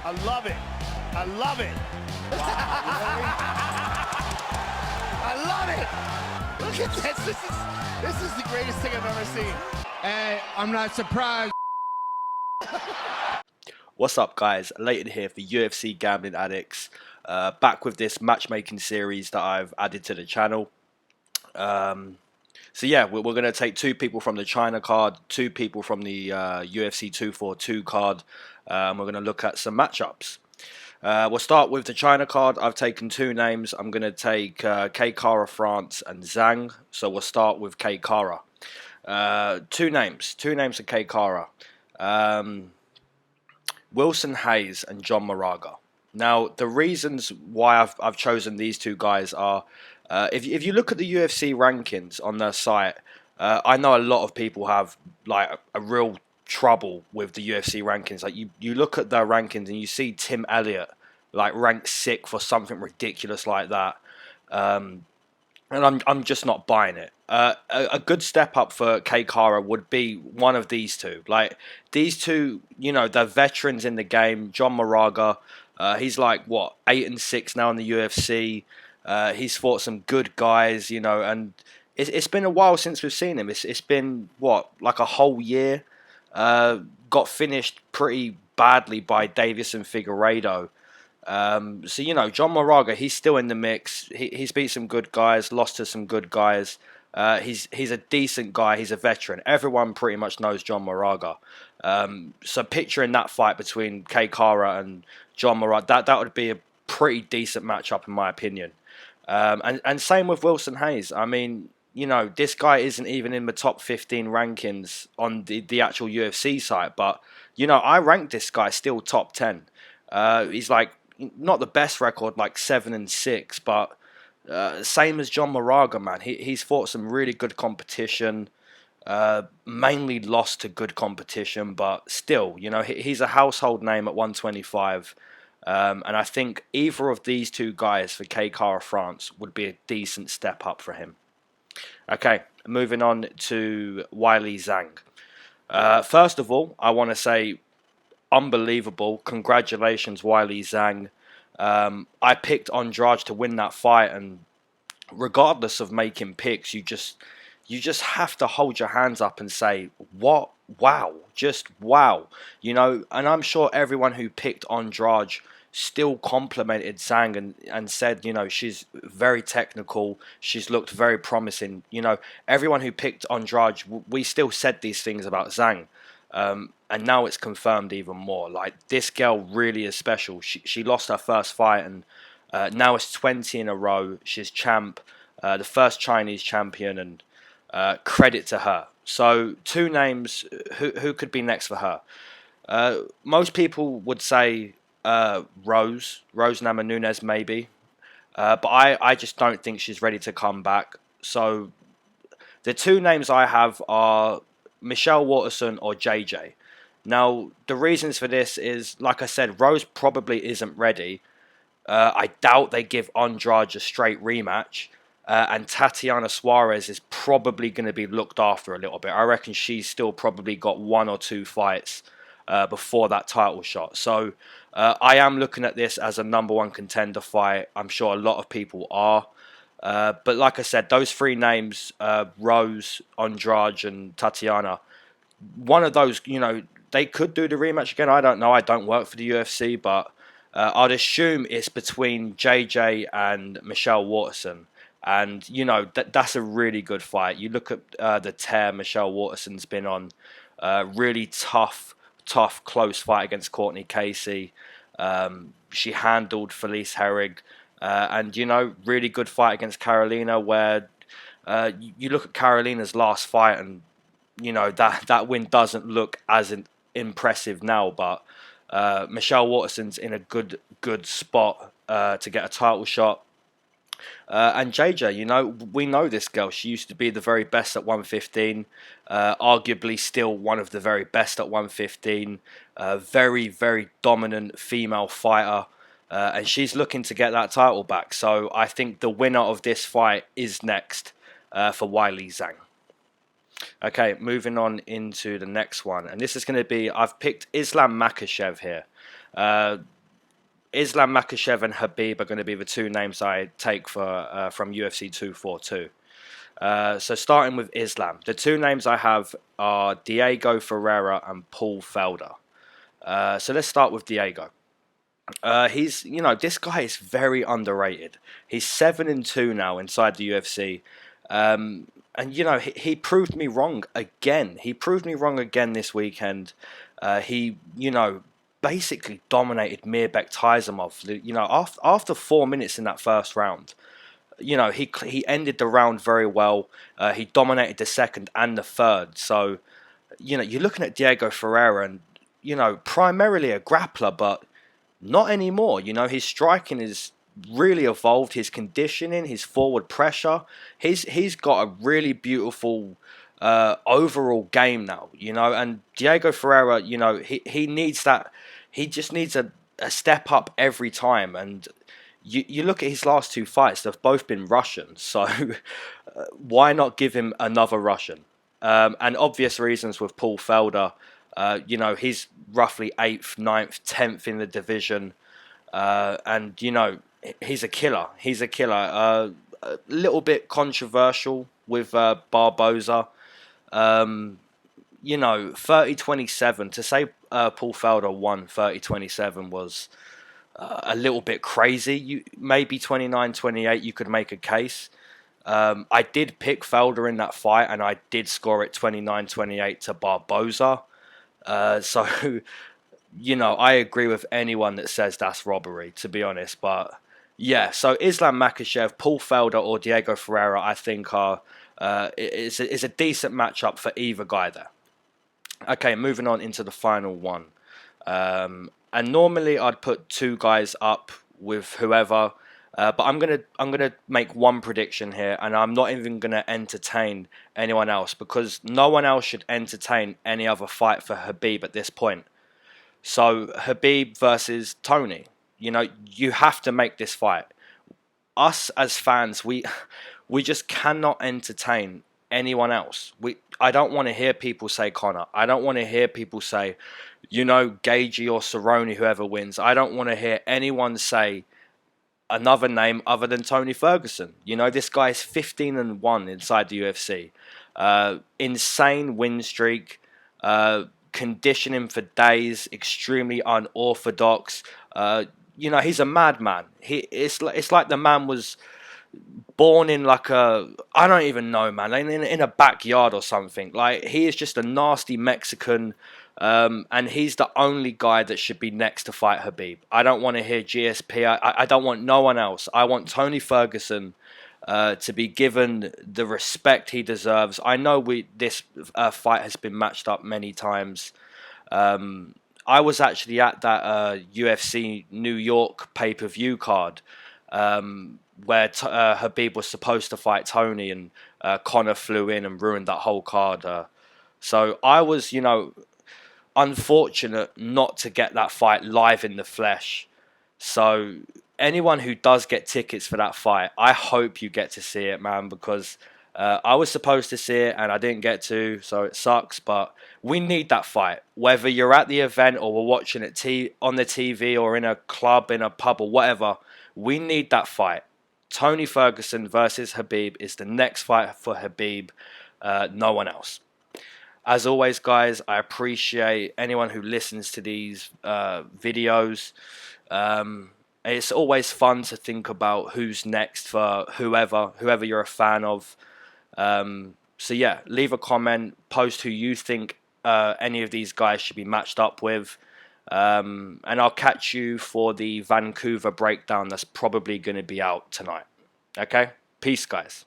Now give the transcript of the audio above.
I love it. I love it. I love it. Look at this. This is the greatest thing I've ever seen. Hey, I'm not surprised. What's up, guys? Leighton here for UFC Gambling Addicts. Back with this matchmaking series that I've added to the channel. So yeah, we're going to take two people from the China card, two people from the UFC 242 card, and we're going to look at some matchups. We'll start with the China card. I've taken two names. I'm going to take K Kara France and Zhang. So we'll start with K Kara. Two names for K Kara. Wilson Hayes and John Moraga. Now, the reasons why I've chosen these two guys are, if you look at the UFC rankings on their site, I know a lot of people have like a real trouble with the UFC rankings. Like you look at their rankings and you see Tim Elliott like ranked 6th or something ridiculous like that, and I'm just not buying it. A good step up for K Kara would be one of these two. Like these two, you know, they're veterans in the game. John Moraga, he's like what 8-6 now in the UFC. He's fought some good guys, you know, and it's been a while since we've seen him. It's been what, like a whole year. Got finished pretty badly by Davison Figueiredo. So, you know, John Moraga, he's still in the mix. He's beat some good guys, lost to some good guys. He's a decent guy. He's a veteran. Everyone pretty much knows John Moraga. So picturing that fight between K Kara and John Moraga, that would be a pretty decent matchup in my opinion. And same with Wilson Hayes. I mean, you know, this guy isn't even in the top 15 rankings on the actual UFC site, but you know, I rank this guy still top 10. He's like not the best record, like 7-6, but same as John Moraga, man. He's fought some really good competition, mainly lost to good competition, but still, you know, he's a household name at 125. And I think either of these two guys for K Kara France would be a decent step up for him. Okay, moving on to Wily Zhang. First of all, I want to say unbelievable. Congratulations, Wily Zhang. I picked Andrade to win that fight, and regardless of making picks, you just have to hold your hands up and say, what? Wow, just wow. You know, and I'm sure everyone who picked Andrade still complimented Zhang and said, you know, she's very technical, she's looked very promising. You know, everyone who picked Andrade, we still said these things about Zhang. And now it's confirmed even more. Like, this girl really is special. She lost her first fight, and now it's 20 in a row. She's champ, the first Chinese champion, and credit to her. So, two names. Who could be next for her? Most people would say Rose Namajunas maybe, but I just don't think she's ready to come back. So, the two names I have are Michelle Waterson or JJ. Now, the reasons for this is, like I said, Rose probably isn't ready. I doubt they give Andrade a straight rematch. And Tatiana Suarez is probably going to be looked after a little bit. I reckon she's still probably got 1 or 2 fights before that title shot. So I am looking at this as a #1 contender fight. I'm sure a lot of people are. But like I said, those 3 names, Rose, Andrade, and Tatiana, one of those, you know, they could do the rematch again. I don't know. I don't work for the UFC, but I'd assume it's between JJ and Michelle Waterson. And, you know, that's a really good fight. You look at the tear Michelle Waterson's been on. Really tough, close fight against Courtney Casey. She handled Felice Herrig. And, you know, really good fight against Carolina, where you look at Carolina's last fight and, you know, that win doesn't look as impressive now. But Michelle Waterson's in a good spot to get a title shot. And JJ, you know, we know this girl. She used to be the very best at 115, arguably still one of the very best at 115. Very, very dominant female fighter, and she's looking to get that title back. So I think the winner of this fight is next for Wily Zhang. Okay, moving on into the next one, and this is going to be, I've picked Islam Makhachev here. Islam Makhachev and Khabib are going to be the two names I take for from UFC 242. So starting with Islam, the two names I have are Diego Ferreira and Paul Felder. So let's start with Diego. He's, this guy is very underrated. He's 7-2 now inside the UFC. And he proved me wrong again. He proved me wrong again this weekend. He basically dominated Mirbek Tizamov. After 4 minutes in that first round, he ended the round very well. He dominated the second and the third. So, you're looking at Diego Ferreira and, primarily a grappler, but not anymore. His striking is really evolved. His conditioning, his forward pressure. He's got a really beautiful overall game now. And Diego Ferreira, he needs that. He just needs a step up every time. And you look at his last two fights; they've both been Russian. So why not give him another Russian? And obvious reasons with Paul Felder. He's roughly 8th, 9th, 10th in the division. And, he's a killer. He's a killer. A little bit controversial with Barboza. 30-27. To say Paul Felder won 30-27 was a little bit crazy. Maybe 29-28 you could make a case. I did pick Felder in that fight, and I did score it 29-28 to Barboza. So, I agree with anyone that says that's robbery, to be honest. But, yeah, so Islam Makhachev, Paul Felder, or Diego Ferreira, I think is a decent matchup for either guy there. Okay, moving on into the final one. And normally I'd put two guys up with whoever, but I'm gonna make one prediction here, and I'm not even gonna entertain anyone else because no one else should entertain any other fight for Khabib at this point. So Khabib versus Tony. You have to make this fight. Us as fans, we just cannot entertain anyone else. I don't want to hear people say Conor. I don't want to hear people say, Gagey or Cerrone, whoever wins. I don't want to hear anyone say another name other than Tony Ferguson. This guy is 15-1 inside the UFC. Insane win streak. Conditioning for days. Extremely unorthodox. He's a madman. It's like the man was born in I don't even know, man, in a backyard or something. Like, he is just a nasty Mexican, and he's the only guy that should be next to fight Khabib. I don't want to hear GSP. I don't want no one else. I want Tony Ferguson to be given the respect he deserves. I know this fight has been matched up many times. I was actually at that UFC New York pay-per-view card, where Khabib was supposed to fight Tony, and Conor flew in and ruined that whole card. So I was, unfortunate not to get that fight live in the flesh. So anyone who does get tickets for that fight, I hope you get to see it, man, because I was supposed to see it and I didn't get to, so it sucks. But we need that fight. Whether you're at the event or we're watching it on the TV or in a club, in a pub or whatever, we need that fight. Tony Ferguson versus Khabib is the next fight for Khabib, no one else. As always, guys, I appreciate anyone who listens to these videos. It's always fun to think about who's next for whoever you're a fan of. So yeah, leave a comment, post who you think any of these guys should be matched up with. And I'll catch you for the Vancouver breakdown that's probably going to be out tonight. Okay? Peace, guys.